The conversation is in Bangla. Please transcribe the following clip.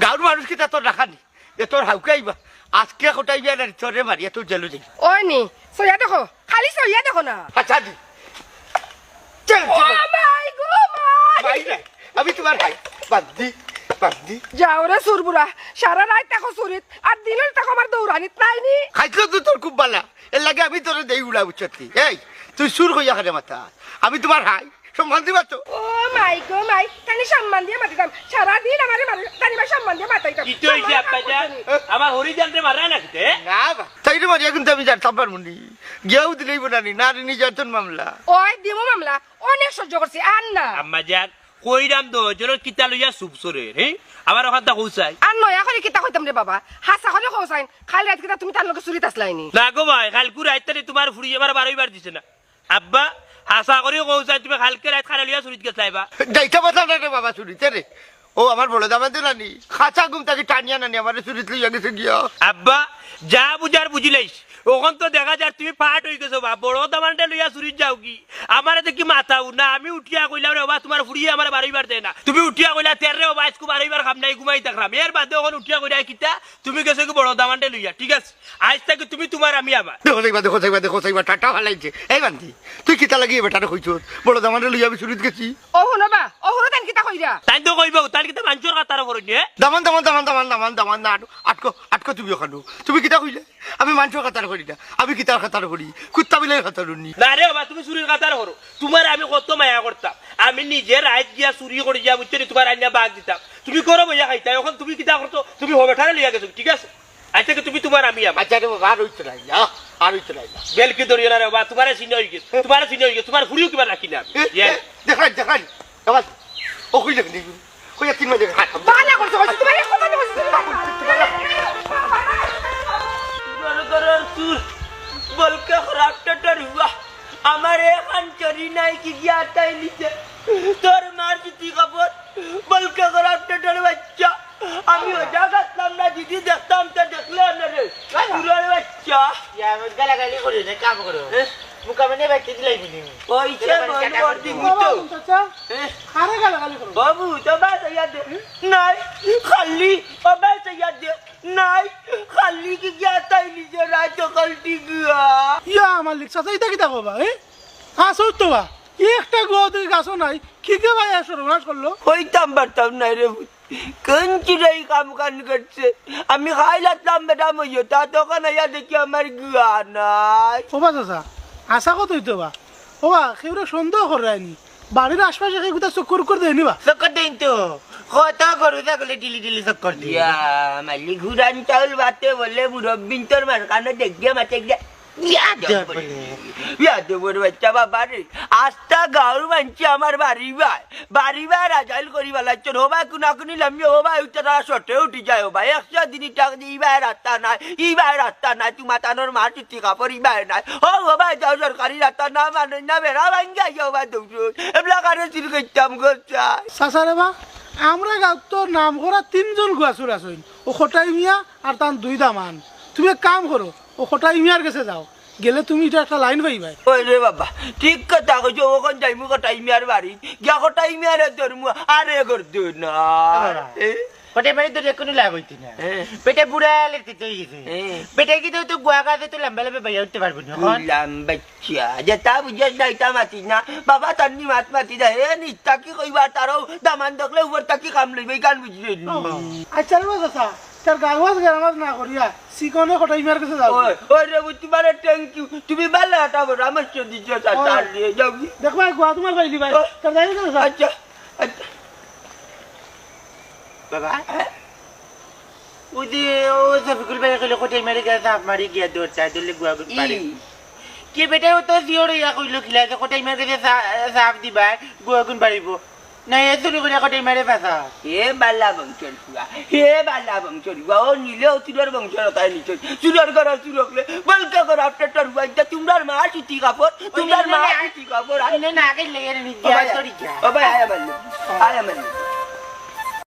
গাঁর মানুষ কি তা তোর রাখানি এ তোর হাউকাইবা আজকে কোটাইবা না তোরে মারিয়া তোর জেলু যাই ওই নি সইয়া দেখো খালি সইয়া দেখো না আচ্ছা দি চল ও চল মাই গো মাই ভাই রে আমি তোমার ভাই বাদি যাও রে সুরবুরা সারা রাত দেখো সুরিত আর দিনের দেখো আমার দৌড়ানিত নাইনি খাইছো তো তোর খুব বালা এর লাগে আমি তোরে দেই উড়া বুঝছি এই তুই সুর হইয়া খারে মাথা আমি তোমার ভাই সম্মান দিবা তো ও মাই গো মাই তানি সম্মান দিয়ে মাতিতাম সারা দিন আমারে মারে তানি ভাই সম্মান দিয়ে মাতাইতাম কি তো হইছে আব্বাজান আমার হরিজানরে মারা নাকি না বা তাই রে মারিয়া কিন্তু আমি জানতাম পারমুনি গিয়েও দিলেই বোনানি নারী নির্যাতন মামলা ওই দিমু মামলা অনেক সহ্য করছি আর না আম্মাজান কইরাম দো জোর কিতা লইয়া সুপসরে হ্যাঁ আমার ওখানটা কইছাই আর নয়া করে কিতা কইতাম রে বাবা হাসা করে কইছাইন খালি রাত কিতা তুমি তার লগে চুরিত আসলাইনি না গো ভাই কালকু রাইতে তোমার ফুড়ি আমার 12 বার দিছে না আব্বা হাসা করে কইছাই তুমি কালকে রাত খানা লইয়া চুরিত গেছলাইবা যাইতে পারতাম না রে বাবা চুরিতে রে ও আমার বড় দামাতে নানি খাঁচা ঘুম তাকে টানিয়া নানি আমার চুরিত লইয়া গেছে গিয়া আব্বা যা বুঝার বুঝিলাইস ওখান তো দেখা যায় তুমি পাট হয়ে গেছো বা বড় দামানটা লইয়া চুরিত যাও কি আমার দেখি মাথাও না আমি উঠিয়া কইলাম রে বাবা তোমার ফুড়িয়ে আমার 12 বার দেয় না তুমি উঠিয়া কইলা তের রে বাবা আজকে 12 বার খাম নাই ঘুমাই থাকলাম এর বাদে ওখান উঠিয়া কইরা কিতা তুমি গেছো কি বড় দামানটা লইয়া ঠিক আছে আজ থেকে তুমি তোমার আমি আবার দেখো টাটা ভালাইছে এই বান্তি তুই কিতা লাগিয়ে বেটারে কইছো বড় দামানটা লইয়া আমি চুরিত গেছি ও হনো বা ও হনো তান কিতা কইরা তাই তো কইব তার কিতা মাঞ্চর কাতার করে নিয়ে দামান না আটকো তুমি ওখানো তুমি কিতা কইলে আমি মানুষের কাতার করি না আমি কিতার কাতার করি কুত্তা বিলাই কাতার নি না রে বাবা তুমি চুরির কাতার করো তোমার আমি কত মায়া করতাম আমি নিজে রাত গিয়া চুরি করে যা বুঝছি তোমার আইনা বাগ দিতাম তুমি করো বইয়া খাইতা এখন তুমি কিতা করতো তুমি হবে ঠারে লিয়া গেছো ঠিক আছে আজ থেকে তুমি তোমার আমি আমার আচ্ছা রে বাবা আর হইতে নাই আর হইতে নাই বেলকি ধরিও না রে বাবা তোমার চিনি হয়ে গেছে তোমার ফুরিও কিবা রাখি না দেখাই বাবা ও কইলে কি কইয়া তিন মাঝে হাত বালা করছো তুমি এক কথা বলছো বলকে খরাবটা হুয়া আমার এখন চরি নাই কি গিয়া তাই নিচে তোর মার চিঠি খবর বলকে খরাবটা বাচ্চা আমি ওটা গাছলাম না দিদি দেখতাম তো দেখলে না রে পুরার বাচ্চা গালাগালি করি না কাম করো মুকামনে বাইতে দিলাই বিনি ওইছে বল করদি মুতো আরে গালাগালি করো বাবু তো বাস ইয়াদ নাই খালি ও বাস ইয়াদ নাই খালি কি গিয়া তাই নিচে রাত কলটি গিয়া ইয়া মালিক চাচা এটা কিতা কবা হাসো তো বা একটা গোদের গাছও নাই কি কে ভাই সর্বনাশ করলো হইতাম পারতাম নাই রে কঞ্চিরাই কাম কান করছে আমি খাইলাম বেটা মইও তা তখন আয়া দেখি আমার গিয়া নাই ওবা চাচা আশা কত হইতো বা ওবা কেউরে সন্দেহ করায়নি বাড়ির আশপাশে কেউ কোথাও চক্কর করে দেয়নি বা চক্কর দেন তো কত করু থাকলে ডিলি চক্কর দিয়ে ইয়া মালি ঘুরান চাউল বাতে বলে মুরব্বিন তোর মার কানে দেখিয়ে মাতে গিয়া বাচ্চা বাবা রে আস্তা গাঁর মানছি আমার বাড়ি রাজাইল করি বেলাচ্ছেন হবা কুনা কুনি লামি হবা তারা শটে উঠি যায় হবা 100 দিন টাকা দিয়ে ইবাই রাস্তা নাই তোমার তানোর মার চিঠি কাপড় ইবাই নাই হবা যাও সরকারি রাস্তা না মানে না বেড়া ভাঙ্গা হবা দৌড় এবলা কারে চির করতাম করছা চাচা রে বা আমরা গাঁত তো নাম করা 3 জন গুয়াচুর আছেন ও খটাই মিয়া আর তার 2 দামান তুমি এক কাম করো ও খটাই মিয়ার কাছে যাও গেলে তুমি এটা একটা লাইন পাইবাই ওই রে বাবা ঠিক কথা কইছো ওখান যাইমু কটাই মিয়ার বাড়ি গিয়া কটাই মিয়ার ধরমু আরে করতো না কটে মানে তো কোনো লাভ হইতি না পেটে বুড়া লেতে তো গেছে পেটে কি তো গুয়া গাছে তো লম্বা লম্বা বাইয়া উঠতে পারবো না লম্বাচ্চা যেটা বুঝাস না এটা মাতি না বাবা তান্নি মাতি দা হে নিস্তা কি কইবা তারও দামান দেখলে উপর তাকি কাম লইবে গান বুঝবে আচ্ছা রে চাচা তার গাওয়াজ গাওয়াজ না করিয়া সিকনে খটাই মিয়ার কাছে যাও ওই রে তোমার থ্যাংক ইউ তুমি ভালো হাঁটা বড় আমার দিচ্ছ তার যাও দেখো গুয়া তোমার পাইলি ভাই তার যাই না আচ্ছা আচ্ছা বাবা ওই যে ও সফিকুল ভাই কইলো কোথায় মেরে গেছে মারি গিয়া দৌড় চাই দিলে গুয়া গুন পারে কি বেটা ও তো জিওর ইয়া কইলো খিলা যে কোথায় মেরে গেছে সাফ দিবা গুয়া গুন পারিব না এ চুরি করে কোথায় মেরে পাসা হে বালা বংশর ও নিলে চুরার বংশর তাই নিচে চুরার করা চুরকলে বলকা করা আপনার হুয়াইটা তোমরার মা চিঠি কাপড় তোমার মা চিঠি কাপড় না আগে লেগে নি গিয়া সরি যা বাবা আয়া মারলো